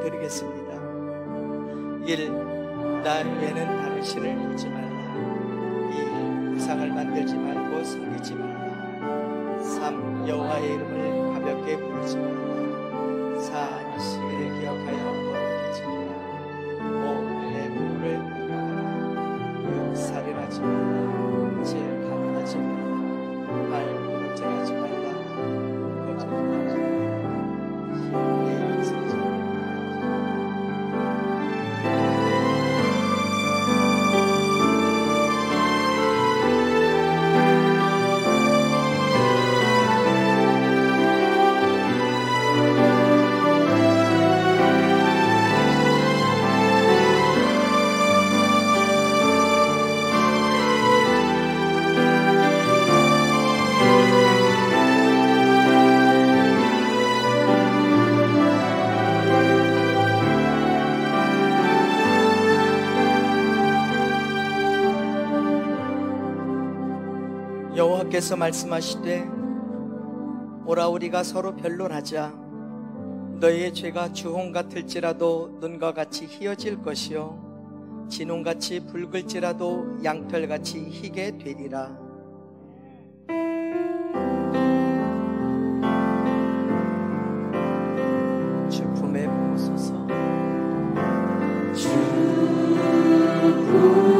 드리겠습니다. 1. 나 외에는 다른 신을 믿지 말라. 2. 우상을 만들지 말고 섬기지 말라. 3. 여호와의 이름을 가볍게 부르지 말라. 4. 시기를 기억하여 거룩히 지키라. 5. 내 부부를 공경하라. 6. 살인하지 말라. 7. 가문하지 말라. 8. 거짓하지 말라. 거짓말하지 말라. 10. 예언하지 말라. 여호와께서 말씀하시되 오라 우리가 서로 변론하자. 너희의 죄가 주홍 같을지라도 눈과 같이 희어질 것이요 진홍같이 붉을지라도 양털같이 희게 되리라. 주 품에 모소서. 주 품에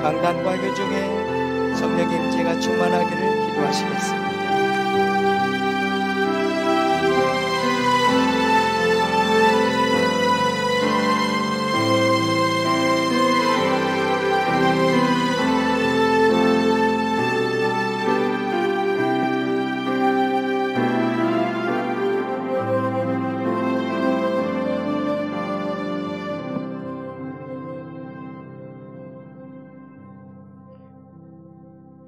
강단과 교중에 성령의 임재가 충만하기를 기도하시겠습니다.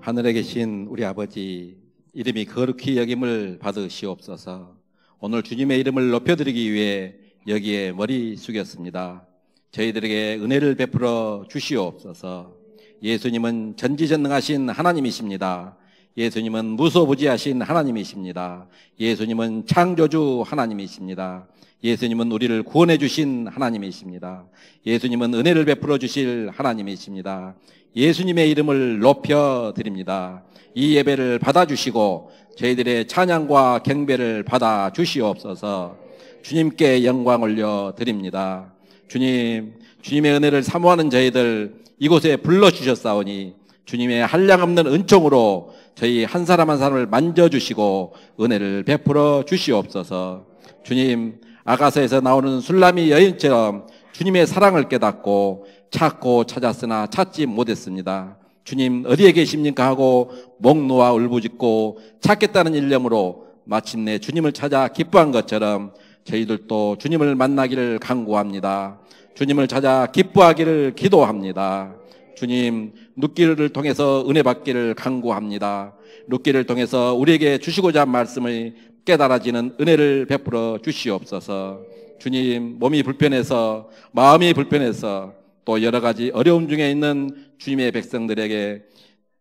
하늘에 계신 우리 아버지, 이름이 거룩히 여김을 받으시옵소서. 오늘 주님의 이름을 높여드리기 위해 여기에 머리 숙였습니다. 저희들에게 은혜를 베풀어 주시옵소서. 예수님은 전지전능하신 하나님이십니다. 예수님은 무소부지하신 하나님이십니다. 예수님은 창조주 하나님이십니다. 예수님은 우리를 구원해 주신 하나님이십니다. 예수님은 은혜를 베풀어 주실 하나님이십니다. 예수님의 이름을 높여드립니다. 이 예배를 받아주시고 저희들의 찬양과 경배를 받아 주시옵소서. 주님께 영광 올려드립니다. 주님의 은혜를 사모하는 저희들 이곳에 불러주셨사오니 주님의 한량없는 은총으로 저희 한 사람 한 사람을 만져주시고 은혜를 베풀어 주시옵소서. 주님, 아가서에서 나오는 술람이 여인처럼 주님의 사랑을 깨닫고 찾고 찾았으나 찾지 못했습니다. 주님 어디에 계십니까 하고 목 놓아 울부짖고 찾겠다는 일념으로 마침내 주님을 찾아 기뻐한 것처럼 저희들도 주님을 만나기를 간구합니다. 주님을 찾아 기뻐하기를 기도합니다. 주님, 룻기를 통해서 은혜 받기를 간구합니다. 룻기를 통해서 우리에게 주시고자 한 말씀을 깨달아지는 은혜를 베풀어 주시옵소서. 주님, 몸이 불편해서 마음이 불편해서 또 여러 가지 어려움 중에 있는 주님의 백성들에게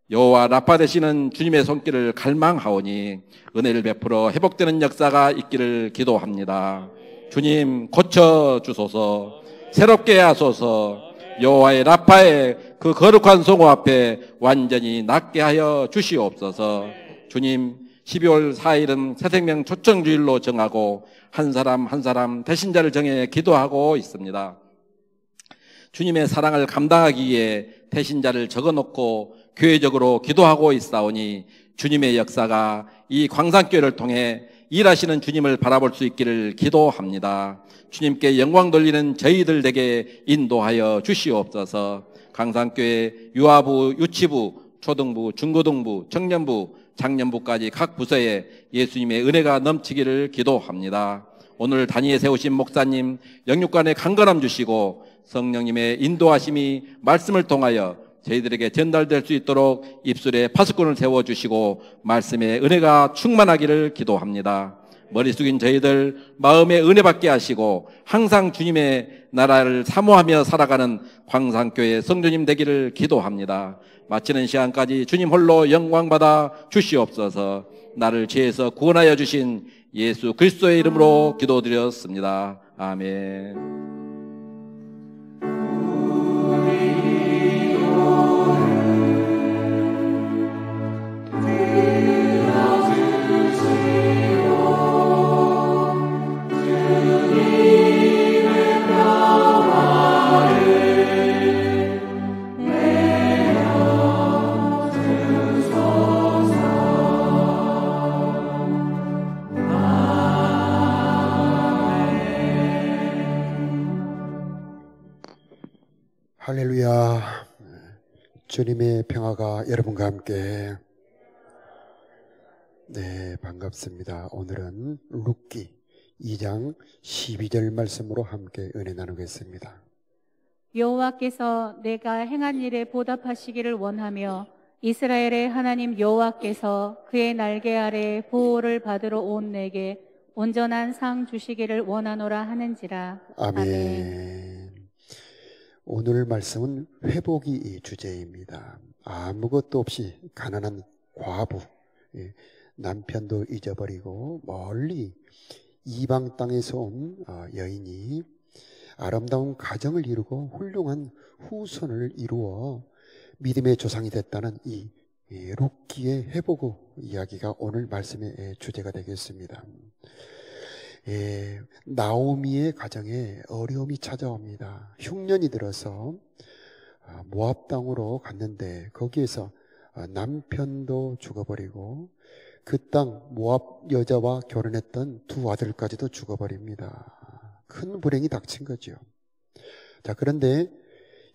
여호와 라파 되시는 주님의 손길을 갈망하오니 은혜를 베풀어 회복되는 역사가 있기를 기도합니다. 주님, 고쳐주소서. 새롭게 하소서. 여호와의 라파의 그 거룩한 성호 앞에 완전히 낫게 하여 주시옵소서. 주님, 12월 4일은 새생명 초청주일로 정하고 한 사람 한 사람 대신자를 정해 기도하고 있습니다. 주님의 사랑을 감당하기 위해 대신자를 적어놓고 교회적으로 기도하고 있사오니 주님의 역사가 이 광산교회를 통해 일하시는 주님을 바라볼 수 있기를 기도합니다. 주님께 영광 돌리는 저희들에게 인도하여 주시옵소서. 광산교회 유아부, 유치부, 초등부, 중고등부, 청년부, 장년부까지 각 부서에 예수님의 은혜가 넘치기를 기도합니다. 오늘 단위에 세우신 목사님 영육간에 강건함 주시고 성령님의 인도하심이 말씀을 통하여 저희들에게 전달될 수 있도록 입술에 파수꾼을 세워주시고 말씀의 은혜가 충만하기를 기도합니다. 머리 숙인 저희들 마음에 은혜 받게 하시고 항상 주님의 나라를 사모하며 살아가는 광산교회 성도님 되기를 기도합니다. 마치는 시간까지 주님 홀로 영광받아 주시옵소서. 나를 죄에서 구원하여 주신 예수 그리스도의 이름으로 기도드렸습니다. 아멘. 할렐루야. 주님의 평화가 여러분과 함께. 네, 반갑습니다. 오늘은 룻기 2장 12절 말씀으로 함께 은혜 나누겠습니다. 여호와께서 내가 행한 일에 보답하시기를 원하며 이스라엘의 하나님 여호와께서 그의 날개 아래 보호를 받으러 온 내게 온전한 상 주시기를 원하노라 하는지라. 아멘. 오늘 말씀은 회복이 주제입니다. 아무것도 없이 가난한 과부, 남편도 잊어버리고 멀리 이방 땅에서 온 여인이 아름다운 가정을 이루고 훌륭한 후손을 이루어 믿음의 조상이 됐다는 이 룻기의 회복 이야기가 오늘 말씀의 주제가 되겠습니다. 나오미의 가정에 어려움이 찾아옵니다. 흉년이 들어서 모압 땅으로 갔는데 거기에서 남편도 죽어버리고 그 땅 모압 여자와 결혼했던 두 아들까지도 죽어버립니다. 큰 불행이 닥친 거죠. 자, 그런데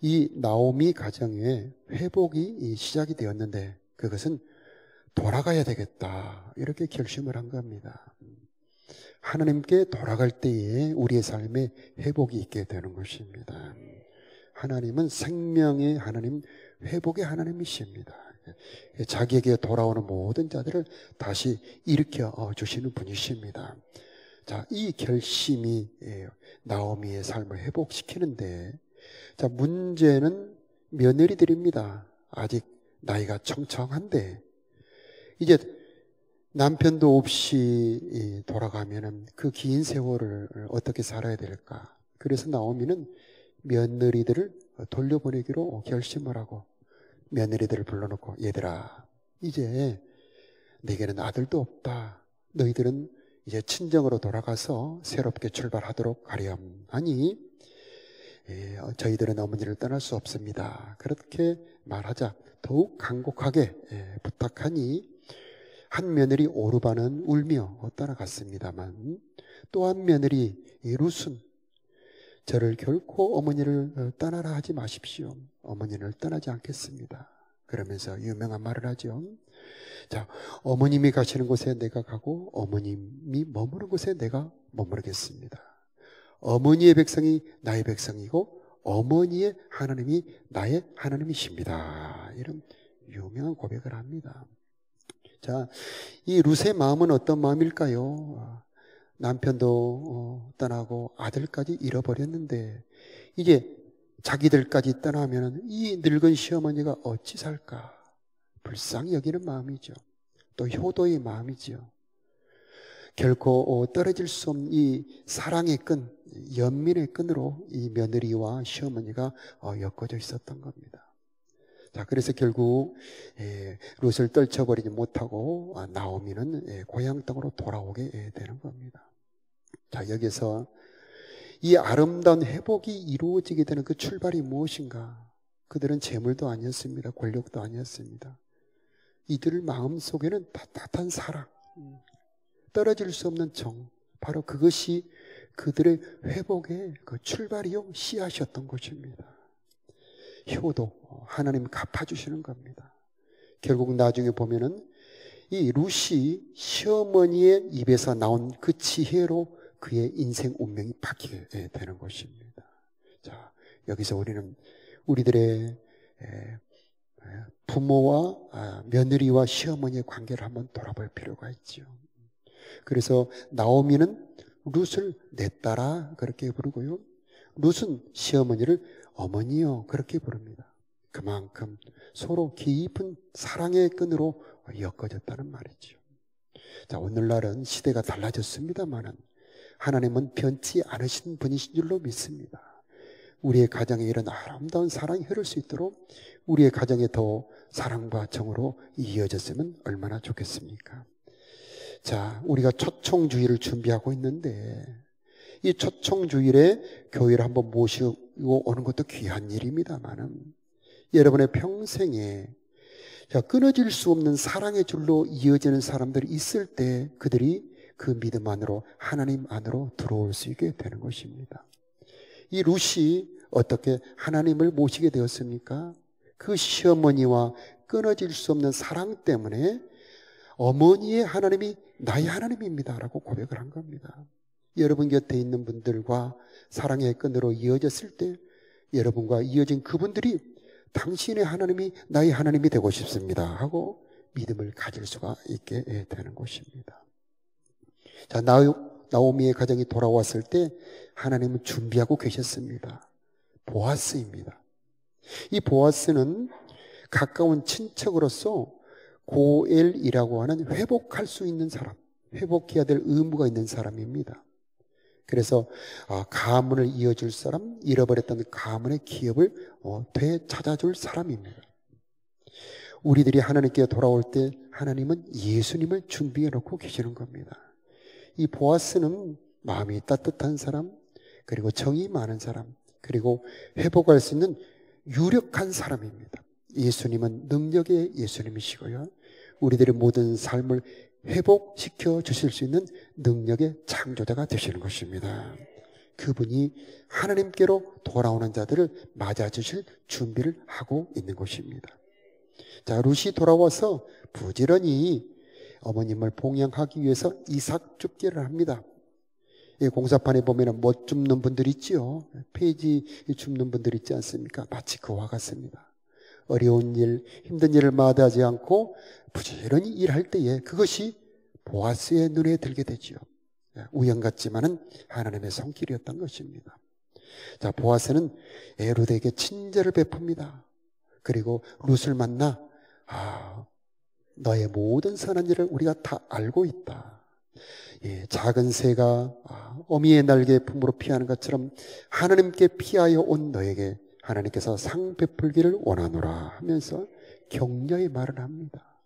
이 나오미 가정에 회복이 시작이 되었는데 그것은 돌아가야 되겠다 이렇게 결심을 한 겁니다. 하나님께 돌아갈 때에 우리의 삶에 회복이 있게 되는 것입니다. 하나님은 생명의 하나님, 회복의 하나님이십니다. 자기에게 돌아오는 모든 자들을 다시 일으켜 주시는 분이십니다. 자, 이 결심이 나오미의 삶을 회복시키는데, 자, 문제는 며느리들입니다. 아직 나이가 청청한데 이제 남편도 없이 돌아가면은 그 긴 세월을 어떻게 살아야 될까? 그래서 나오미는 며느리들을 돌려보내기로 결심을 하고 며느리들을 불러놓고, 얘들아, 이제 내게는 아들도 없다. 너희들은 이제 친정으로 돌아가서 새롭게 출발하도록 하렴하니 저희들은 어머니를 떠날 수 없습니다. 그렇게 말하자 더욱 간곡하게 부탁하니 한 며느리 오르바는 울며 떠나갔습니다만 또 한 며느리 룻은 저를 결코 어머니를 떠나라 하지 마십시오. 어머니를 떠나지 않겠습니다. 그러면서 유명한 말을 하죠. 자, 어머님이 가시는 곳에 내가 가고 어머님이 머무는 곳에 내가 머무르겠습니다. 어머니의 백성이 나의 백성이고 어머니의 하나님이 나의 하나님이십니다. 이런 유명한 고백을 합니다. 자, 이 룻의 마음은 어떤 마음일까요? 남편도 떠나고 아들까지 잃어버렸는데 이제 자기들까지 떠나면 이 늙은 시어머니가 어찌 살까? 불쌍히 여기는 마음이죠. 또 효도의 마음이죠. 결코 떨어질 수 없는 이 사랑의 끈, 연민의 끈으로 이 며느리와 시어머니가 엮어져 있었던 겁니다. 자, 그래서 결국 룻을 떨쳐버리지 못하고 나오미는 고향 땅으로 돌아오게 되는 겁니다. 자, 여기서 이 아름다운 회복이 이루어지게 되는 그 출발이 무엇인가? 그들은 재물도 아니었습니다. 권력도 아니었습니다. 이들 마음속에는 따뜻한 사랑, 떨어질 수 없는 정, 바로 그것이 그들의 회복의 그 출발이요 씨앗이었던 것입니다. 효도, 하나님 갚아주시는 겁니다. 결국 나중에 보면은 이 룻이 시어머니의 입에서 나온 그 지혜로 그의 인생 운명이 바뀌게 되는 것입니다. 자, 여기서 우리는 우리들의 부모와 며느리와 시어머니의 관계를 한번 돌아볼 필요가 있죠. 그래서 나오미는 룻을 내 딸아 그렇게 부르고요, 룻은 시어머니를 어머니요 그렇게 부릅니다. 그만큼 서로 깊은 사랑의 끈으로 엮어졌다는 말이죠. 자, 오늘날은 시대가 달라졌습니다만은 하나님은 변치 않으신 분이신 줄로 믿습니다. 우리의 가정에 이런 아름다운 사랑이 흐를 수 있도록 우리의 가정에 더 사랑과 정으로 이어졌으면 얼마나 좋겠습니까? 자, 우리가 초청주일을 준비하고 있는데 이 초청주일에 교회를 한번 모시고 오는 것도 귀한 일입니다만은 여러분의 평생에 끊어질 수 없는 사랑의 줄로 이어지는 사람들이 있을 때 그들이 그 믿음 안으로 하나님 안으로 들어올 수 있게 되는 것입니다. 이 룻이 어떻게 하나님을 모시게 되었습니까? 그 시어머니와 끊어질 수 없는 사랑 때문에 어머니의 하나님이 나의 하나님입니다 라고 고백을 한 겁니다. 여러분 곁에 있는 분들과 사랑의 끈으로 이어졌을 때 여러분과 이어진 그분들이 당신의 하나님이 나의 하나님이 되고 싶습니다 하고 믿음을 가질 수가 있게 되는 것입니다. 자, 나오미의 가정이 돌아왔을 때 하나님은 준비하고 계셨습니다. 보아스입니다. 이 보아스는 가까운 친척으로서 고엘이라고 하는 되찾을 수 있는 사람, 회복해야 될 의무가 있는 사람입니다. 그래서 가문을 이어줄 사람, 잃어버렸던 가문의 기업을 되찾아줄 사람입니다. 우리들이 하나님께 돌아올 때 하나님은 예수님을 준비해 놓고 계시는 겁니다. 이 보아스는 마음이 따뜻한 사람, 그리고 정이 많은 사람, 그리고 회복할 수 있는 유력한 사람입니다. 예수님은 능력의 예수님이시고요. 우리들의 모든 삶을 회복시켜 주실 수 있는 능력의 창조자가 되시는 것입니다. 그분이 하나님께로 돌아오는 자들을 맞아주실 준비를 하고 있는 것입니다. 자, 룻이 돌아와서 부지런히 어머님을 봉양하기 위해서 이삭 줍기를 합니다. 이 공사판에 보면 못 줍는 분들 있지요. 페이지 줍는 분들 있지 않습니까? 마치 그와 같습니다. 어려운 일, 힘든 일을 마다하지 않고 부지런히 일할 때에 그것이 보아스의 눈에 들게 되지요. 우연 같지만은 하나님의 손길이었던 것입니다. 자, 보아스는 룻에게 친절을 베풉니다. 그리고 룻을 만나 너의 모든 선한 일을 우리가 다 알고 있다. 작은 새가 어미의 날개 품으로 피하는 것처럼 하나님께 피하여 온 너에게 하나님께서 상 베풀기를 원하노라 하면서 격려의 말을 합니다.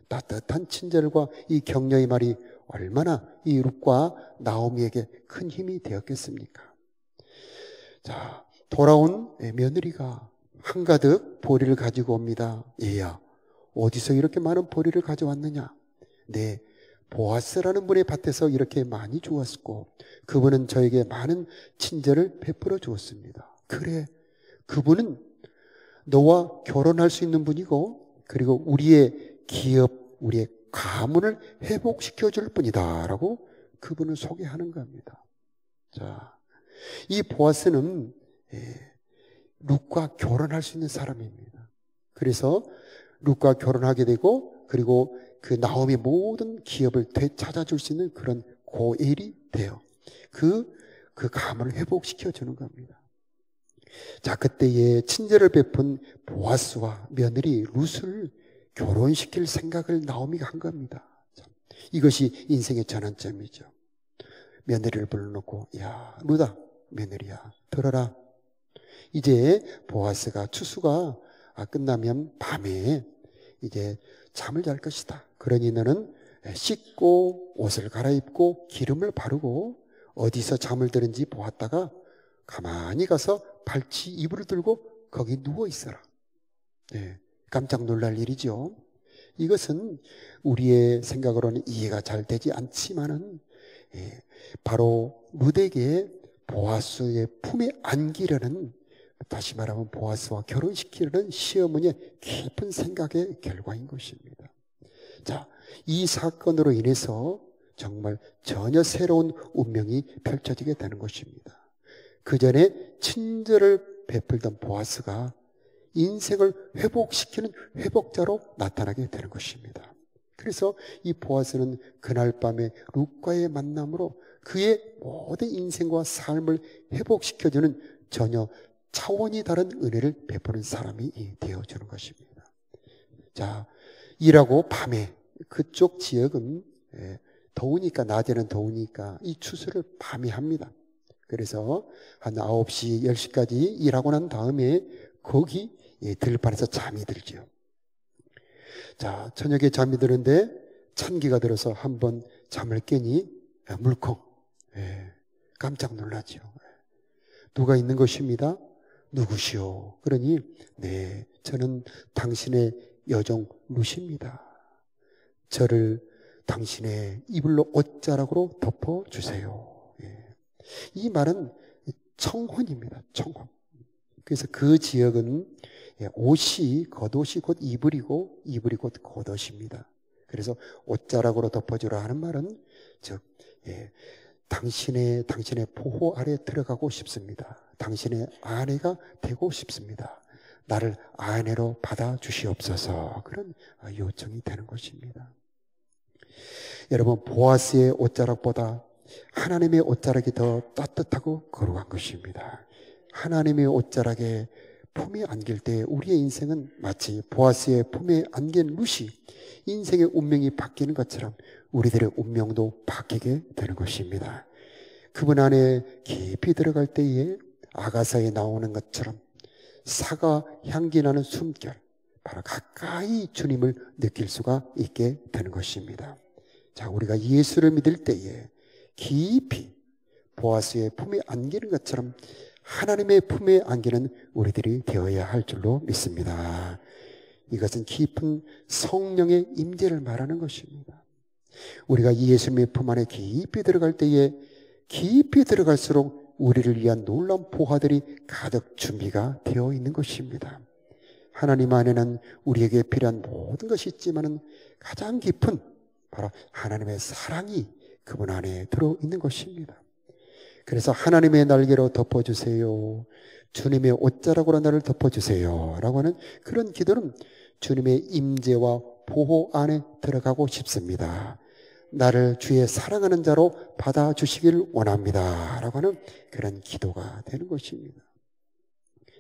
따뜻한 친절과 이 격려의 말이 얼마나 이 룻과 나오미에게 큰 힘이 되었겠습니까? 자, 돌아온 며느리가 한가득 보리를 가지고 옵니다. 얘야, 어디서 이렇게 많은 보리를 가져왔느냐? 네, 보아스라는 분의 밭에서 이렇게 많이 주었고 그분은 저에게 많은 친절을 베풀어 주었습니다. 그래, 그분은 너와 결혼할 수 있는 분이고 그리고 우리의 기업, 우리의 가문을 회복시켜 줄 뿐이다 라고 그분을 소개하는 겁니다. 자, 이 보아스는 룻과 결혼할 수 있는 사람입니다. 그래서 룻과 결혼하게 되고 그리고 그 나오미의 모든 기업을 되찾아줄 수 있는 그런 고엘이 돼요. 그 가문을 회복시켜 주는 겁니다. 자, 그때에 친절을 베푼 보아스와 며느리 룻을 결혼시킬 생각을 나오미가 한 겁니다. 이것이 인생의 전환점이죠. 며느리를 불러놓고 야, 룻아, 며느리야, 들어라. 이제 보아스가 추수가 끝나면 밤에 이제 잠을 잘 것이다. 그러니 너는 씻고 옷을 갈아입고 기름을 바르고 어디서 잠을 드는지 보았다가 가만히 가서 발치 이불을 들고 거기 누워 있어라. 네, 깜짝 놀랄 일이죠. 이것은 우리의 생각으로는 이해가 잘 되지 않지만은 바로 룻에게 보아스의 품에 안기려는, 다시 말하면 보아스와 결혼시키려는 시어머니의 깊은 생각의 결과인 것입니다. 자, 이 사건으로 인해서 정말 전혀 새로운 운명이 펼쳐지게 되는 것입니다. 그 전에 친절을 베풀던 보아스가 인생을 회복시키는 회복자로 나타나게 되는 것입니다. 그래서 이 보아스는 그날 밤에 룻과의 만남으로 그의 모든 인생과 삶을 회복시켜주는 전혀 차원이 다른 은혜를 베푸는 사람이 되어주는 것입니다. 자, 일하고 밤에 그쪽 지역은 더우니까, 낮에는 더우니까 이 추수를 밤에 합니다. 그래서 한 9시, 10시까지 일하고 난 다음에 거기 들판에서 잠이 들죠. 자, 저녁에 잠이 드는데 찬기가 들어서 한번 잠을 깨니 물컹 깜짝 놀라죠. 누가 있는 것입니다. 누구시오? 그러니 네, 저는 당신의 여종 룻입니다. 저를 당신의 이불로 옷자락으로 덮어주세요. 이 말은 청혼입니다. 청혼. 그래서 그 지역은 옷이, 겉옷이 곧 이불이고 이불이 곧 겉옷입니다. 그래서 옷자락으로 덮어주라 하는 말은 즉 당신의 보호 아래 들어가고 싶습니다. 당신의 아내가 되고 싶습니다. 나를 아내로 받아주시옵소서. 그런 요청이 되는 것입니다. 여러분, 보아스의 옷자락보다 하나님의 옷자락이 더 따뜻하고 거룩한 것입니다. 하나님의 옷자락에 품에 안길 때 우리의 인생은 마치 보아스의 품에 안긴 룻이 인생의 운명이 바뀌는 것처럼 우리들의 운명도 바뀌게 되는 것입니다. 그분 안에 깊이 들어갈 때에 아가사에 나오는 것처럼 사과 향기 나는 숨결, 바로 가까이 주님을 느낄 수가 있게 되는 것입니다. 자, 우리가 예수를 믿을 때에 깊이 보아스의 품에 안기는 것처럼 하나님의 품에 안기는 우리들이 되어야 할 줄로 믿습니다. 이것은 깊은 성령의 임재를 말하는 것입니다. 우리가 예수님의 품 안에 깊이 들어갈 때에 깊이 들어갈수록 우리를 위한 놀라운 보화들이 가득 준비가 되어 있는 것입니다. 하나님 안에는 우리에게 필요한 모든 것이 있지만 가장 깊은 바로 하나님의 사랑이 그분 안에 들어있는 것입니다. 그래서 하나님의 날개로 덮어주세요. 주님의 옷자락으로 나를 덮어주세요. 라고 하는 그런 기도는 주님의 임재와 보호 안에 들어가고 싶습니다. 나를 주의 사랑하는 자로 받아주시기를 원합니다. 라고 하는 그런 기도가 되는 것입니다.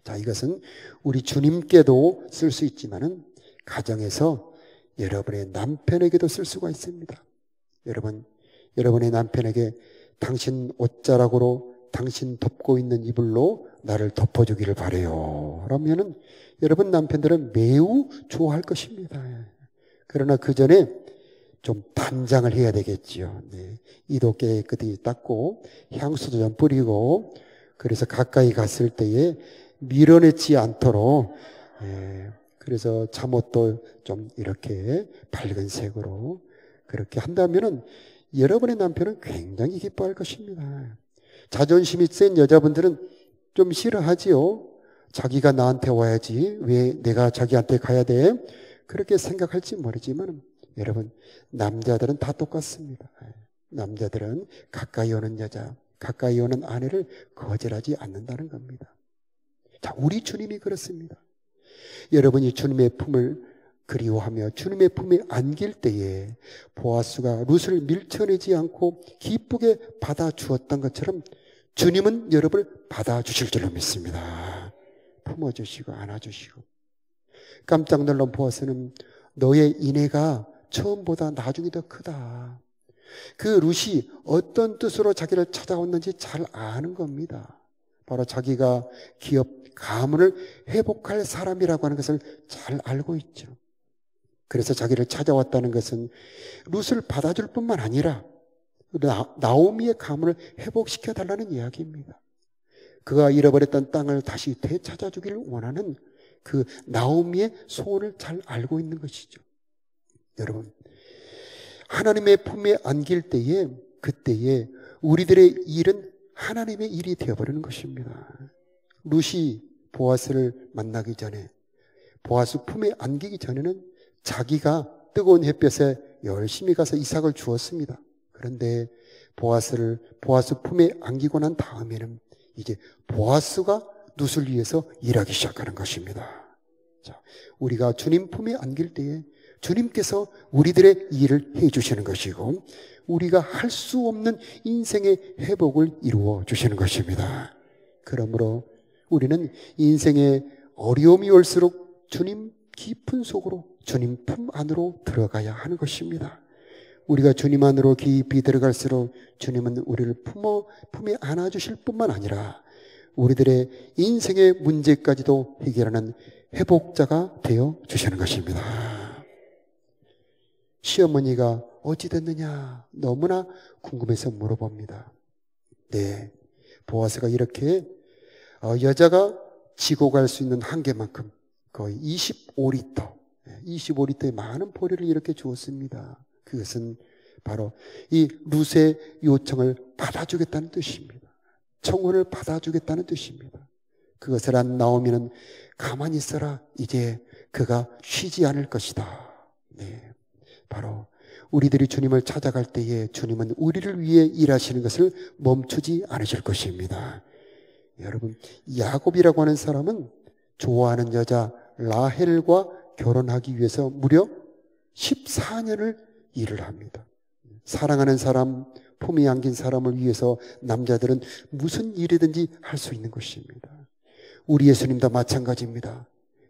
자, 이것은 우리 주님께도 쓸 수 있지만은 가정에서 여러분의 남편에게도 쓸 수가 있습니다. 여러분의 남편에게 당신 옷자락으로 당신 덮고 있는 이불로 나를 덮어주기를 바라요. 그러면은 여러분 남편들은 매우 좋아할 것입니다. 그러나 그 전에 좀 단장을 해야 되겠지요. 네. 이도 깨끗이 닦고 향수도 좀 뿌리고 그래서 가까이 갔을 때에 밀어내지 않도록 그래서 잠옷도 좀 이렇게 밝은 색으로 그렇게 한다면은 여러분의 남편은 굉장히 기뻐할 것입니다. 자존심이 센 여자분들은 좀 싫어하지요. 자기가 나한테 와야지 왜 내가 자기한테 가야 돼? 그렇게 생각할지 모르지만 여러분 남자들은 다 똑같습니다. 남자들은 가까이 오는 여자, 가까이 오는 아내를 거절하지 않는다는 겁니다. 자, 우리 주님이 그렇습니다. 여러분이 주님의 품을 그리워하며 주님의 품에 안길 때에 보아스가 룻을 밀쳐내지 않고 기쁘게 받아주었던 것처럼 주님은 여러분을 받아주실 줄로 믿습니다. 품어주시고 안아주시고. 깜짝 놀란 보아스는 너의 인애가 처음보다 나중이 더 크다. 그 룻이 어떤 뜻으로 자기를 찾아왔는지 잘 아는 겁니다. 바로 자기가 기업 가문을 회복할 사람이라고 하는 것을 잘 알고 있죠. 그래서 자기를 찾아왔다는 것은 룻을 받아줄 뿐만 아니라 나오미의 가문을 회복시켜 달라는 이야기입니다. 그가 잃어버렸던 땅을 다시 되찾아주기를 원하는 그 나오미의 소원을 잘 알고 있는 것이죠. 여러분, 하나님의 품에 안길 때에 그때에 우리들의 일은 하나님의 일이 되어버리는 것입니다. 룻이 보아스를 만나기 전에 보아스 품에 안기기 전에는 자기가 뜨거운 햇볕에 열심히 가서 이삭을 주었습니다. 그런데 보아스 품에 안기고 난 다음에는 이제 보아스가 룻을 위해서 일하기 시작하는 것입니다. 자, 우리가 주님 품에 안길 때에 주님께서 우리들의 일을 해주시는 것이고 우리가 할 수 없는 인생의 회복을 이루어 주시는 것입니다. 그러므로 우리는 인생의 어려움이 올수록 주님 깊은 속으로 주님 품 안으로 들어가야 하는 것입니다. 우리가 주님 안으로 깊이 들어갈수록 주님은 우리를 품에 안아주실 뿐만 아니라 우리들의 인생의 문제까지도 해결하는 회복자가 되어 주시는 것입니다. 시어머니가 어찌 됐느냐 너무나 궁금해서 물어봅니다. 네, 보아스가 이렇게 여자가 지고 갈 수 있는 한계만큼 거의 25리터의 많은 보리를 이렇게 주었습니다. 그것은 바로 이 룻의 요청을 받아주겠다는 뜻입니다. 청혼을 받아주겠다는 뜻입니다. 그것을 안 나오면 가만히 있어라. 이제 그가 쉬지 않을 것이다. 네, 바로 우리들이 주님을 찾아갈 때에 주님은 우리를 위해 일하시는 것을 멈추지 않으실 것입니다. 여러분, 야곱이라고 하는 사람은 좋아하는 여자 라헬과 결혼하기 위해서 무려 14년을 일을 합니다. 사랑하는 사람, 품에 안긴 사람을 위해서 남자들은 무슨 일이든지 할 수 있는 것입니다. 우리 예수님도 마찬가지입니다.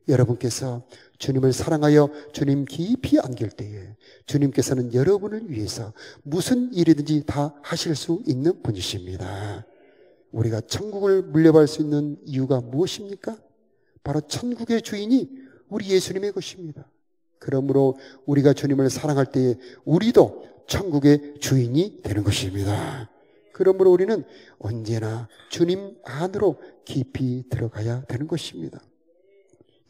여러분께서 주님을 사랑하여 주님 깊이 안길 때에 주님께서는 여러분을 위해서 무슨 일이든지 다 하실 수 있는 분이십니다. 우리가 천국을 물려받을 수 있는 이유가 무엇입니까? 바로 천국의 주인이 우리 예수님의 것입니다. 그러므로 우리가 주님을 사랑할 때에 우리도 천국의 주인이 되는 것입니다. 그러므로 우리는 언제나 주님 안으로 깊이 들어가야 되는 것입니다.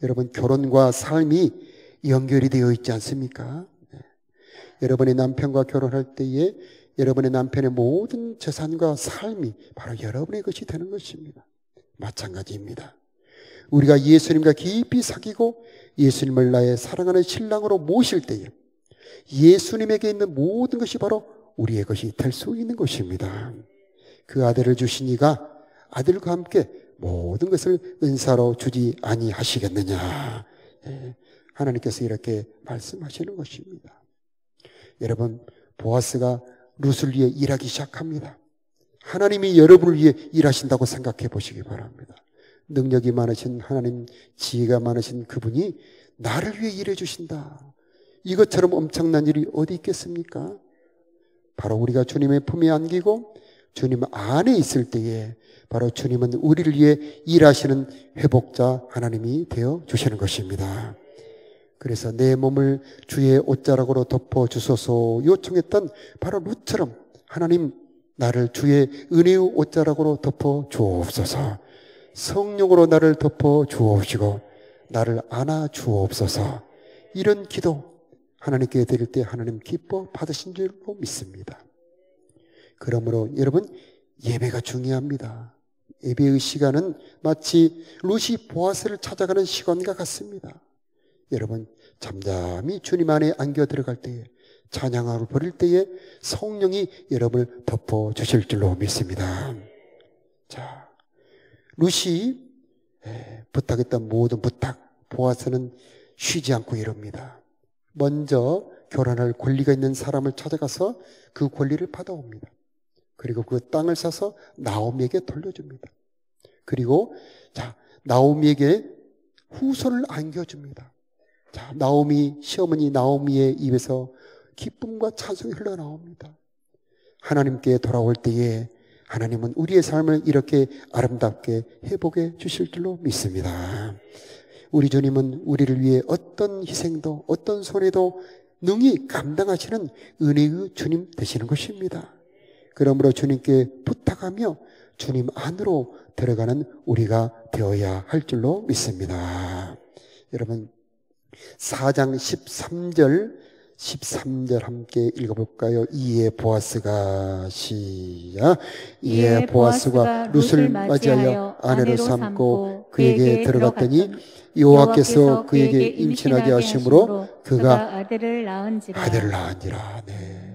여러분, 결혼과 삶이 연결이 되어 있지 않습니까? 여러분의 남편과 결혼할 때에 여러분의 남편의 모든 재산과 삶이 바로 여러분의 것이 되는 것입니다. 마찬가지입니다. 우리가 예수님과 깊이 사귀고 예수님을 나의 사랑하는 신랑으로 모실 때에 예수님에게 있는 모든 것이 바로 우리의 것이 될 수 있는 것입니다. 그 아들을 주신 이가 아들과 함께 모든 것을 은사로 주지 아니하시겠느냐. 하나님께서 이렇게 말씀하시는 것입니다. 여러분, 보아스가 룻을 위해 일하기 시작합니다. 하나님이 여러분을 위해 일하신다고 생각해 보시기 바랍니다. 능력이 많으신 하나님, 지혜가 많으신 그분이 나를 위해 일해 주신다. 이것처럼 엄청난 일이 어디 있겠습니까? 바로 우리가 주님의 품에 안기고 주님 안에 있을 때에 바로 주님은 우리를 위해 일하시는 회복자 하나님이 되어 주시는 것입니다. 그래서 내 몸을 주의 옷자락으로 덮어 주소서 요청했던 바로 룻처럼 하나님, 나를 주의 은혜의 옷자락으로 덮어 주옵소서. 성령으로 나를 덮어 주옵시고 나를 안아 주옵소서. 이런 기도 하나님께 드릴 때 하나님 기뻐 받으신 줄로 믿습니다. 그러므로 여러분, 예배가 중요합니다. 예배의 시간은 마치 룻이 보아스를 찾아가는 시간과 같습니다. 여러분, 잠잠히 주님 안에 안겨 들어갈 때에, 찬양을 부를 때에 성령이 여러분을 덮어 주실 줄로 믿습니다. 자, 룻이 부탁했던 모든 부탁, 보아스는 쉬지 않고 이룹니다. 먼저 결혼할 권리가 있는 사람을 찾아가서 그 권리를 받아옵니다. 그리고 그 땅을 사서 나오미에게 돌려줍니다. 그리고 자, 나오미에게 후손을 안겨줍니다. 자, 나오미, 시어머니 나오미의 입에서 기쁨과 찬송이 흘러나옵니다. 하나님께 돌아올 때에 하나님은 우리의 삶을 이렇게 아름답게 회복해 주실 줄로 믿습니다. 우리 주님은 우리를 위해 어떤 희생도 어떤 손해도 능히 감당하시는 은혜의 주님 되시는 것입니다. 그러므로 주님께 부탁하며 주님 안으로 들어가는 우리가 되어야 할 줄로 믿습니다. 여러분, 4장 13절 함께 읽어볼까요? 이에 보아스가 시작. 이에 보아스가 룻을 맞이하여 아내로 삼고 그에게 들어갔더니 여호와께서 그에게 임신하게 하심으로 그가 아들을 낳은지라. 네.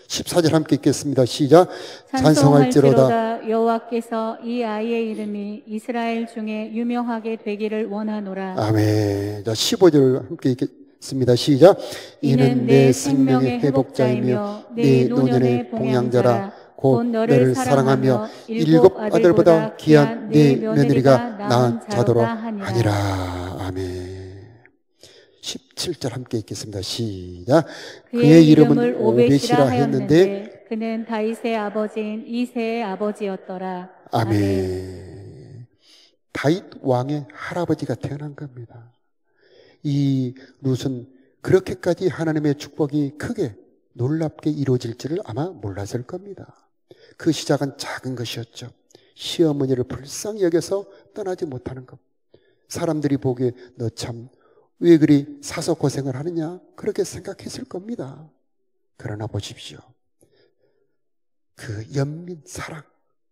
14절 함께 읽겠습니다. 시작. 찬송할지로다 여호와께서 이 아이의 이름이 이스라엘 중에 유명하게 되기를 원하노라. 아멘. 자, 15절 함께 읽겠습니다. 시작. 이는 내 생명의 회복자이며 내 노년의 봉양자라. 곧 너를 사랑하며 7 아들보다 귀한 내 며느리가 낳은 자도록 하니라. 아멘. 17절 함께 읽겠습니다. 시작. 그의 이름은 오벳이라 하였는데 그는 다윗의 아버지인 이새의 아버지였더라. 아멘. 다윗 왕의 할아버지가 태어난 겁니다. 이 룻은 그렇게까지 하나님의 축복이 크게 놀랍게 이루어질 줄을 아마 몰랐을 겁니다. 그 시작은 작은 것이었죠. 시어머니를 불쌍히 여겨서 떠나지 못하는 것. 사람들이 보기에 너 참 왜 그리 사서 고생을 하느냐 그렇게 생각했을 겁니다. 그러나 보십시오. 그 연민 사랑,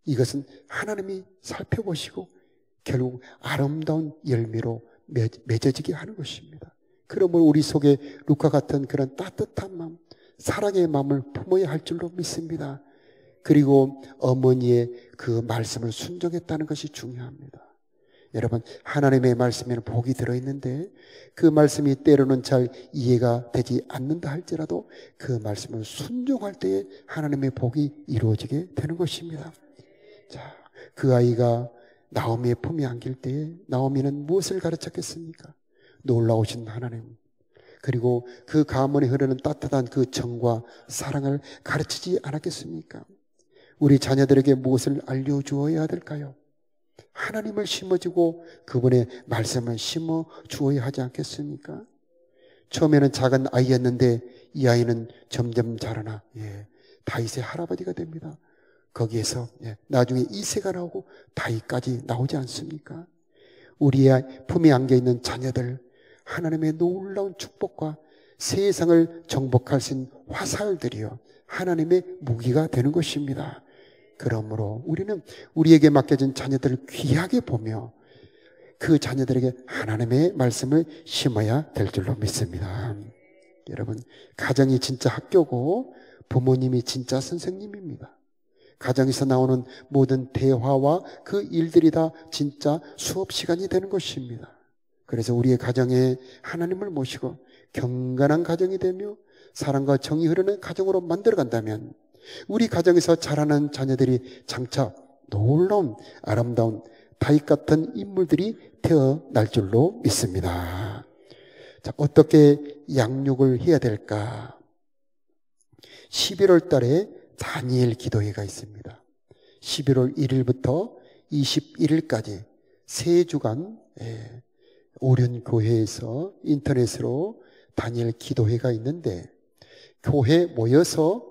이것은 하나님이 살펴보시고 결국 아름다운 열매로 맺어지게 하는 것입니다. 그러므로 우리 속에 룻과 같은 그런 따뜻한 마음, 사랑의 마음을 품어야 할 줄로 믿습니다. 그리고 어머니의 그 말씀을 순종했다는 것이 중요합니다. 여러분, 하나님의 말씀에는 복이 들어있는데 그 말씀이 때로는 잘 이해가 되지 않는다 할지라도 그 말씀을 순종할 때에 하나님의 복이 이루어지게 되는 것입니다. 자, 그 아이가 나오미의 품에 안길 때에 나오미는 무엇을 가르쳤겠습니까? 놀라우신 하나님, 그리고 그 가문에 흐르는 따뜻한 그 정과 사랑을 가르치지 않았겠습니까? 우리 자녀들에게 무엇을 알려주어야 될까요? 하나님을 심어주고 그분의 말씀을 심어주어야 하지 않겠습니까? 처음에는 작은 아이였는데 이 아이는 점점 자라나 다윗의 할아버지가 됩니다. 거기에서 나중에 이새가 나오고 다윗까지 나오지 않습니까? 우리의 품에 안겨있는 자녀들, 하나님의 놀라운 축복과 세상을 정복할 수 있는 화살들이요, 하나님의 무기가 되는 것입니다. 그러므로 우리는 우리에게 맡겨진 자녀들을 귀하게 보며 그 자녀들에게 하나님의 말씀을 심어야 될 줄로 믿습니다. 여러분, 가정이 진짜 학교고 부모님이 진짜 선생님입니다. 가정에서 나오는 모든 대화와 그 일들이 다 진짜 수업 시간이 되는 것입니다. 그래서 우리의 가정에 하나님을 모시고 경건한 가정이 되며 사랑과 정이 흐르는 가정으로 만들어간다면 우리 가정에서 자라는 자녀들이 장차 놀라운 아름다운 다윗 같은 인물들이 태어날 줄로 믿습니다. 자, 어떻게 양육을 해야 될까? 11월 달에 다니엘 기도회가 있습니다. 11월 1일부터 21일까지 3주간 오륜교회에서 인터넷으로 다니엘 기도회가 있는데, 교회 모여서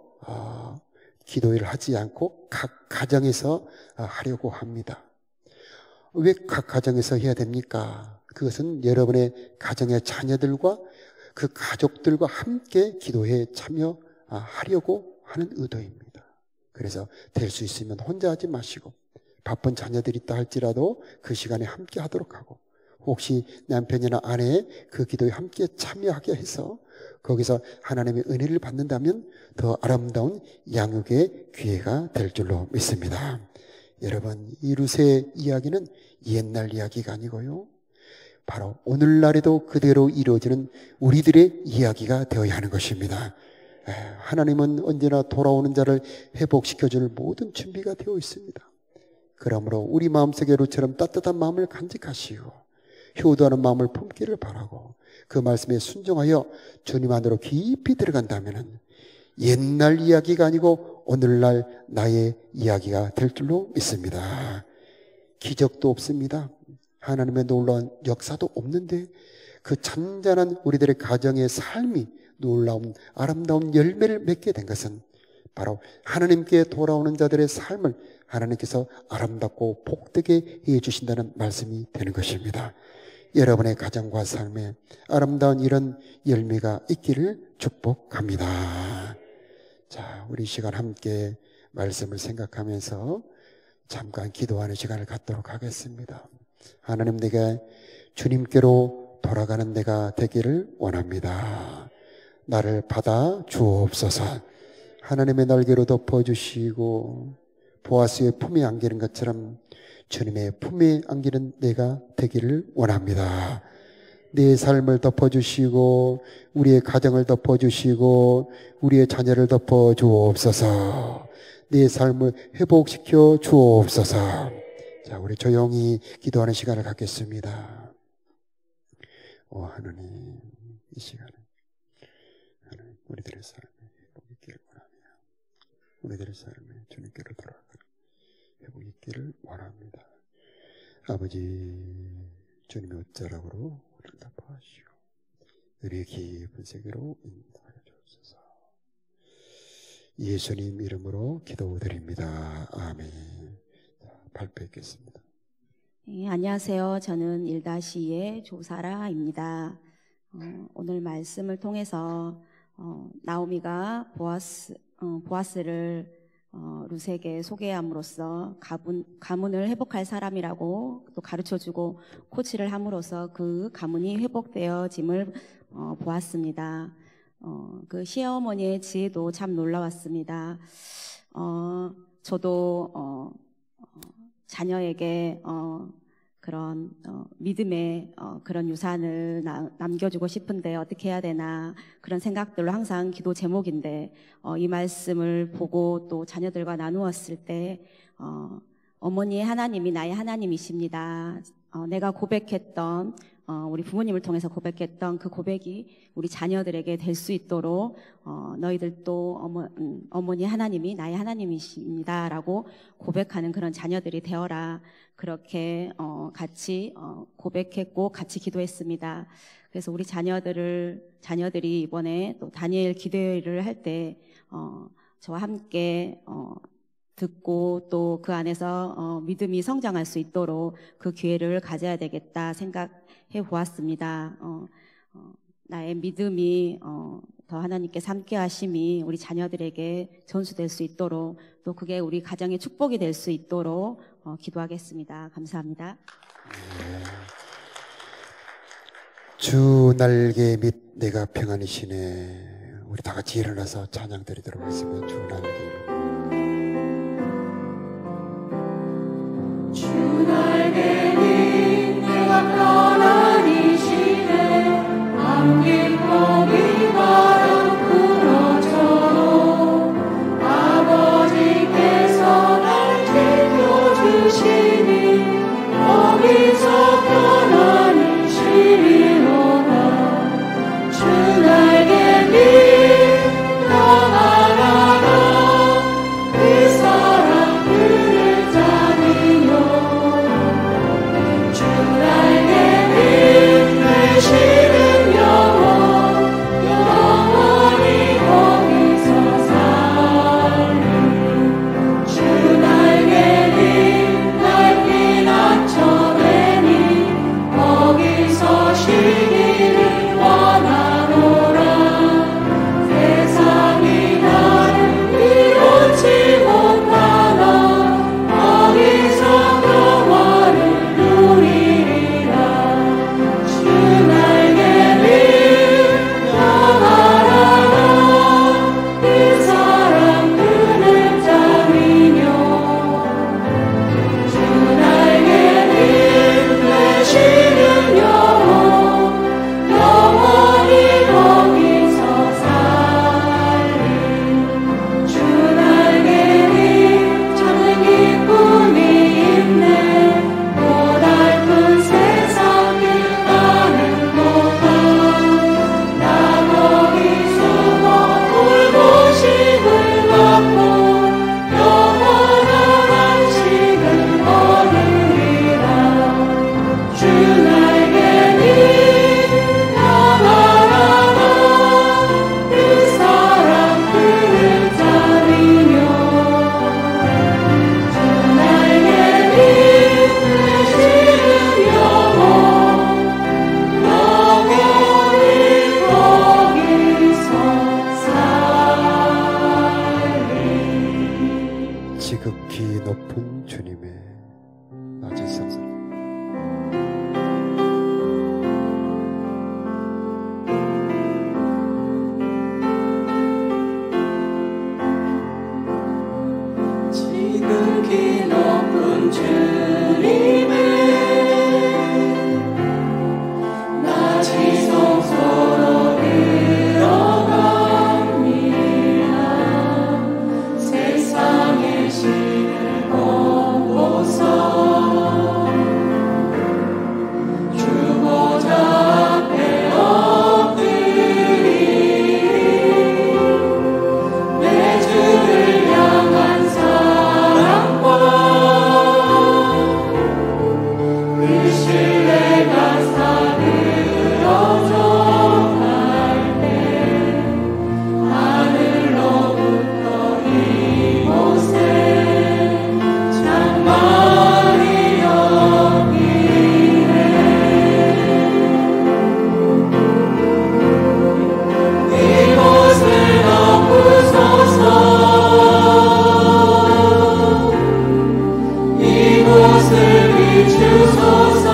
기도회를 하지 않고 각 가정에서 하려고 합니다. 왜 각 가정에서 해야 됩니까? 그것은 여러분의 가정의 자녀들과 그 가족들과 함께 기도회에 참여하려고 하는 의도입니다. 그래서 될 수 있으면 혼자 하지 마시고 바쁜 자녀들이 있다 할지라도 그 시간에 함께 하도록 하고, 혹시 남편이나 아내 그 기도에 함께 참여하게 해서 거기서 하나님의 은혜를 받는다면 더 아름다운 양육의 기회가 될 줄로 믿습니다. 여러분, 이 루세의 이야기는 옛날 이야기가 아니고요, 바로 오늘날에도 그대로 이루어지는 우리들의 이야기가 되어야 하는 것입니다. 하나님은 언제나 돌아오는 자를 회복시켜줄 모든 준비가 되어 있습니다. 그러므로 우리 마음속에 루처럼 따뜻한 마음을 간직하시고 효도하는 마음을 품기를 바라고 그 말씀에 순종하여 주님 안으로 깊이 들어간다면 옛날 이야기가 아니고 오늘날 나의 이야기가 될 줄로 믿습니다. 기적도 없습니다. 하나님의 놀라운 역사도 없는데 그 잔잔한 우리들의 가정의 삶이 놀라운 아름다운 열매를 맺게 된 것은 바로 하나님께 돌아오는 자들의 삶을 하나님께서 아름답고 복되게 해주신다는 말씀이 되는 것입니다. 여러분의 가정과 삶에 아름다운 이런 열매가 있기를 축복합니다. 자, 우리 시간 함께 말씀을 생각하면서 잠깐 기도하는 시간을 갖도록 하겠습니다. 하나님, 내가 주님께로 돌아가는 내가 되기를 원합니다. 나를 받아 주옵소서. 하나님의 날개로 덮어주시고 보아스의 품에 안기는 것처럼 주님의 품에 안기는 내가 되기를 원합니다. 내 삶을 덮어주시고 우리의 가정을 덮어주시고 우리의 자녀를 덮어주옵소서. 내 삶을 회복시켜 주옵소서. 자, 우리 조용히 기도하는 시간을 갖겠습니다. 오 하나님, 이 시간에 하나님, 우리들의 삶에 회복이 있기를 원하며 우리들의 삶에 주님께로 돌아가는 회복이 있기를 원합니다. 아버지, 주님의 옷자락으로 우리를 덮어하시고 우리의 깊은 세계로 인도하여 주옵소서. 예수님 이름으로 기도드립니다. 아멘. 발표했겠습니다. 네, 안녕하세요. 저는 1-2의 조사라입니다. 오늘 말씀을 통해서 나오미가 보아스를 룻에게 소개함으로써 가문을 회복할 사람이라고 또 가르쳐주고 코치를 함으로써 그 가문이 회복되어짐을 보았습니다. 그 시어머니의 지혜도 참 놀라웠습니다. 저도 자녀에게 그런 믿음의 그런 유산을 남겨주고 싶은데 어떻게 해야 되나, 그런 생각들로 항상 기도 제목인데 이 말씀을 보고 또 자녀들과 나누었을 때 어머니의 하나님이 나의 하나님이십니다. 내가 고백했던 우리 부모님을 통해서 고백했던 그 고백이 우리 자녀들에게 될 수 있도록 너희들도 어머니 하나님이 나의 하나님이십니다 라고 고백하는 그런 자녀들이 되어라, 그렇게 같이 고백했고 같이 기도했습니다. 그래서 우리 자녀들이 이번에 또 다니엘 기도회를 할 때 저와 함께 듣고 또 그 안에서 믿음이 성장할 수 있도록 그 기회를 가져야 되겠다 생각해 보았습니다. 나의 믿음이 더 하나님께서 함께 하심이 우리 자녀들에게 전수될 수 있도록 또 그게 우리 가정의 축복이 될 수 있도록 기도하겠습니다. 감사합니다. 주 날개 밑 내가 평안이시네. 우리 다 같이 일어나서 찬양 드리도록 하겠습니다. 주 날개 주 날개 밑 내가 평안이시네. 안긴 몸이 바람 불어쳐도 아버지께서 날 지켜주시니 거기서 평안이시리로다. 주 날개 밑 평안하라. 그 사랑 그를 따르며 주 날개 밑 되시는 영원히 거기서 살리. 주 날개 밑 날핀 안쳐매니 거기서 쉬기를 원하노라. 세상이 나를 이루지 못하나 거기서 평화를 누리리라. 주 날개 밑 평안하라. 그 사랑 그를 따르며 주 날개 밑 되시는 영원히 거기서 살리. 주 날개 밑 찾는 기쁨이 있네. 고달픈 세상 길 가는 곳아. 나 거기 숨어 돌보심을 받고 영원한 안식을 얻으리라. 주 날개 밑 평안하라. 그 사랑 그를 따르며 주 날개 밑 되시는 영원히 거기서 살리. 지극히 높은 주님의 낮은 상상 지극히 높은 주님의 낮은 성소로 들어갑니다. 세상의 신을 보고서 주보자 앞에 엎드리리. 내 주를 향한 사랑과 그 신뢰가 사그러져 갈 때 하늘로부터 이곳에 장막이 열리네. 이곳을 덮으소서. 이곳을 비추소서.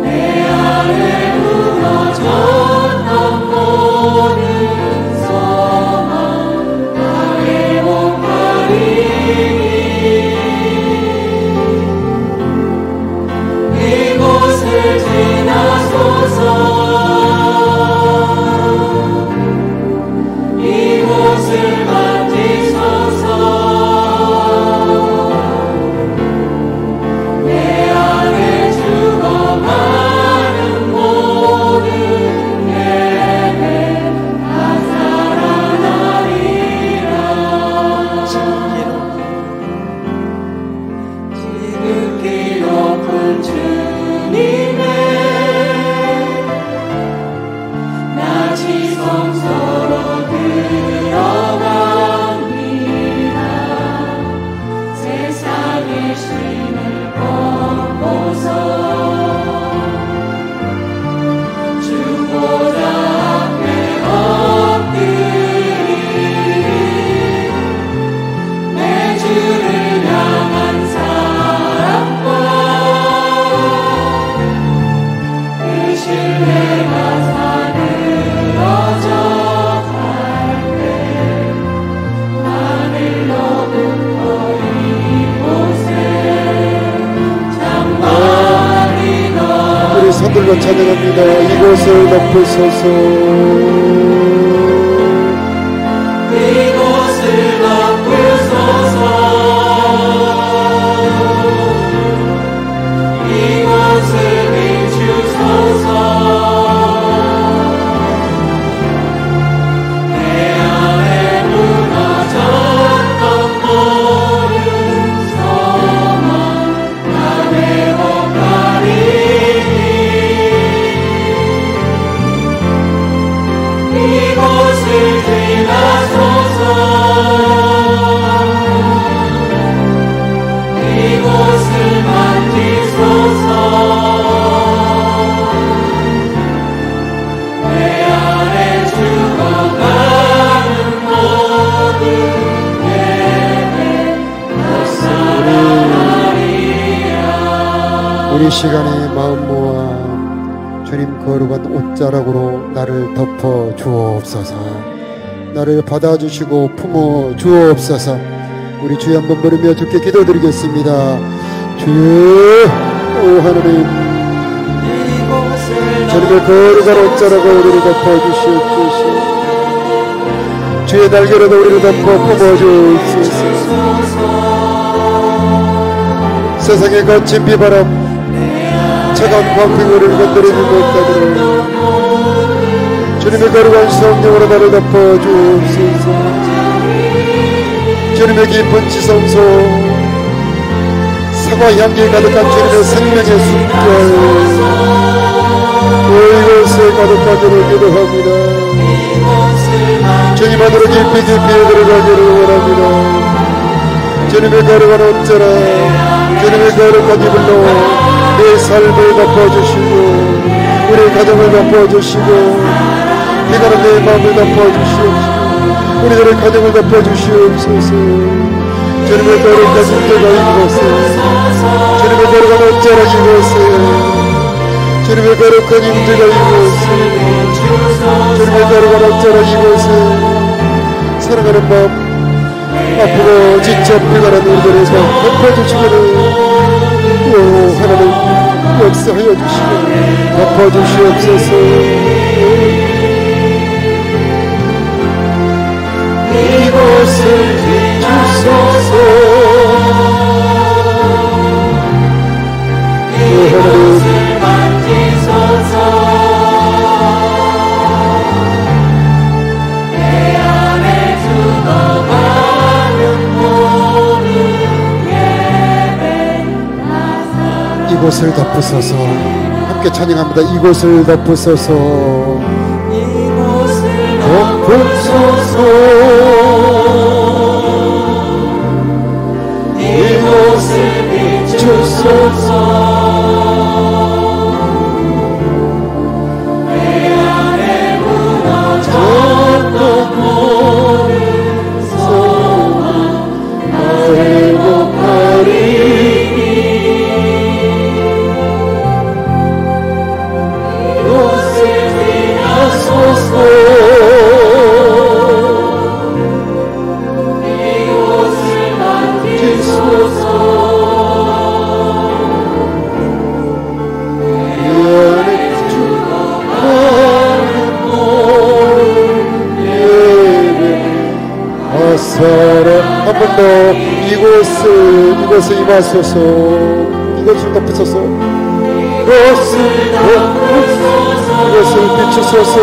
내 안에 무너졌던 모든 소망 다 회복하리니. 이곳을 지나소서. 이곳을 만지소서. 내 안에 죽어가는 모든 예배 다 살아나리라. 지극히 높은 주님의 올리고 찬양합니다. 이곳을 덮으소서. 이곳을 덮으소서. 이곳을 비추소서. 내 안에 무너졌던 모든 소망 다 회복하리니. 이곳을 지나소서. 이곳을 만지소서. 내 안에 죽어가는 모든 예배 헛사랑하리라. 우리 시간에 마음 모아 주님 거룩한 옷자락으로 나를 덮어 주옵소서. 나를 받아주시고 품어 주옵소서. 우리 주여 한번 부르며 주께 기도드리겠습니다. 주여, 오 하나님, 주님의 거룩한 옷자락으로 우리를 덮어 주시옵소서. 주의 날개로도 우리를 덮어 품어 주옵소서. 세상의 거친 비바람, 차가운 광풍이 우리를 건드리지 못하도록 주님의 거룩한 성령으로 나를 덮어 주옵소서. 주님의 깊은 지성소, 사과 향기 가득한 주님의 생명의 숨결, 이곳에 가득하기를 기도합니다. 주님 안으로 깊이 들어가기를 원합니다. 주님의 거룩한 옷자락, 주님의 거룩한 이불로 내 삶을 덮어주시고 우리 가정을 덮어주시고 피가는 내 마음을 덮어주시옵소서. 우리들의 가정을 덮어주시옵소서. 주님의 거룩한 임재가 이곳에, 주님의 거룩한 옷자락 이곳에, 주님의 거룩한 임재가 이곳에, 주님의 거룩한 옷자락 이곳에 사랑하는 마음, 아프고 지쳐 피가는 우리들을 덮어주시기를 하나님 역사하여 주시고 덮어주시옵소서. 이곳을 비추소서. 이곳을 만지소서. 내 안에 죽어가는 모든 예배 다 이곳을 덮으소서. 함께 찬양합니다. 이곳을 덮으소서. 덮으소서. 이곳을 비추소서. 내 안에 무너졌던 모든 소망 다 회복하리니. 이곳을 지나소서. 한 번 더 이곳에 임하소서. 이곳을 덮으소서. 이곳을 비추소서.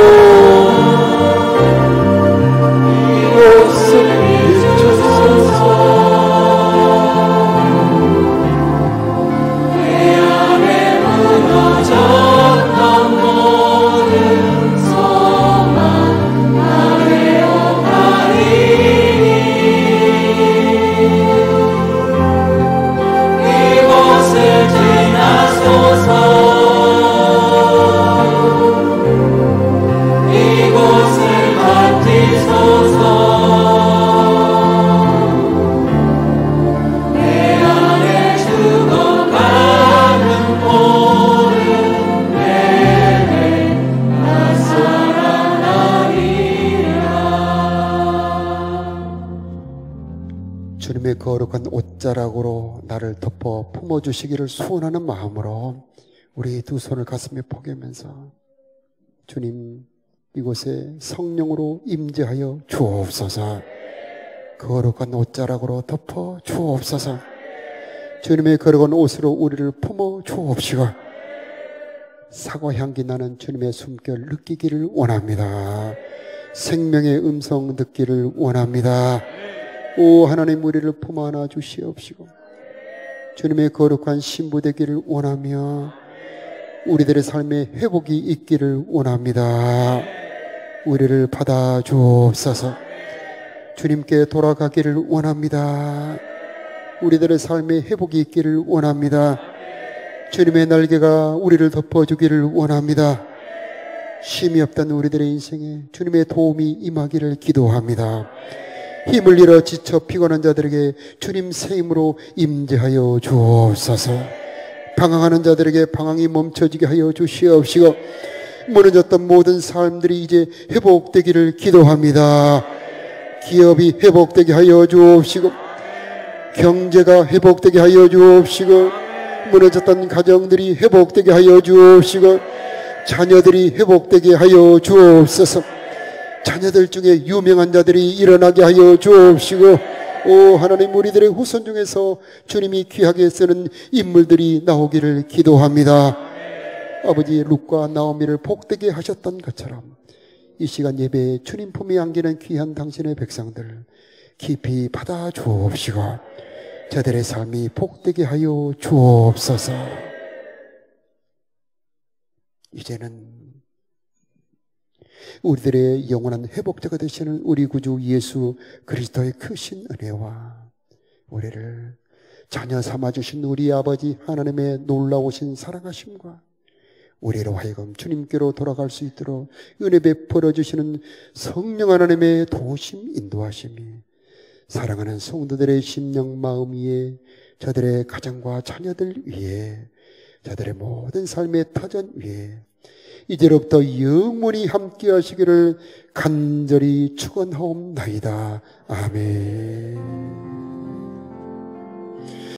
이곳을 비추소서. 내 안에 무너졌던 모든 소망 다 회복하리니. 이곳을 지나소서. 이곳을 만지소서. 내 안에 죽어가는 모든 예배 다 사랑하리라. 주님의 거룩한 옷자락으로 나를 덮어 품어주시기를 소원하는 마음으로 우리 두 손을 가슴에 포개면서 주님, 이곳에 성령으로 임재하여 주옵소서. 거룩한 옷자락으로 덮어 주옵소서. 주님의 거룩한 옷으로 우리를 품어 주옵시고 사과 향기 나는 주님의 숨결 느끼기를 원합니다. 생명의 음성 듣기를 원합니다. 오 하나님, 우리를 품어 안아 주시옵시고 주님의 거룩한 신부 되기를 원하며 우리들의 삶에 회복이 있기를 원합니다. 우리를 받아 주옵소서. 주님께 돌아가기를 원합니다. 우리들의 삶에 회복이 있기를 원합니다. 주님의 날개가 우리를 덮어주기를 원합니다. 쉼이 없던 우리들의 인생에 주님의 도움이 임하기를 기도합니다. 힘을 잃어 지쳐 피곤한 자들에게 주님 새 힘으로 임재하여 주옵소서. 방황하는 자들에게 방황이 멈춰지게 하여 주시옵시고 무너졌던 모든 삶들이 이제 회복되기를 기도합니다. 기업이 회복되게 하여 주옵시고 경제가 회복되게 하여 주옵시고 무너졌던 가정들이 회복되게 하여 주옵시고 자녀들이 회복되게 하여 주옵소서. 자녀들 중에 유명한 자들이 일어나게 하여 주옵시고 오 하나님, 우리들의 후손 중에서 주님이 귀하게 쓰는 인물들이 나오기를 기도합니다. 아버지, 룻과 나오미를 복되게 하셨던 것처럼 이 시간 예배에 주님 품에 안기는 귀한 당신의 백성들 깊이 받아 주옵시고 저들의 삶이 복되게 하여 주옵소서. 이제는 우리들의 영원한 회복자가 되시는 우리 구주 예수 그리스도의 크신 은혜와 우리를 자녀 삼아주신 우리 아버지 하나님의 놀라우신 사랑하심과 우리로 하여금 주님께로 돌아갈 수 있도록 은혜 베풀어 주시는 성령 하나님의 도우심 인도하심이 사랑하는 성도들의 심령 마음 위에 저들의 가정과 자녀들 위에 저들의 모든 삶의 터전 위에 이제로부터 영원히 함께 하시기를 간절히 축원하옵나이다. 아멘.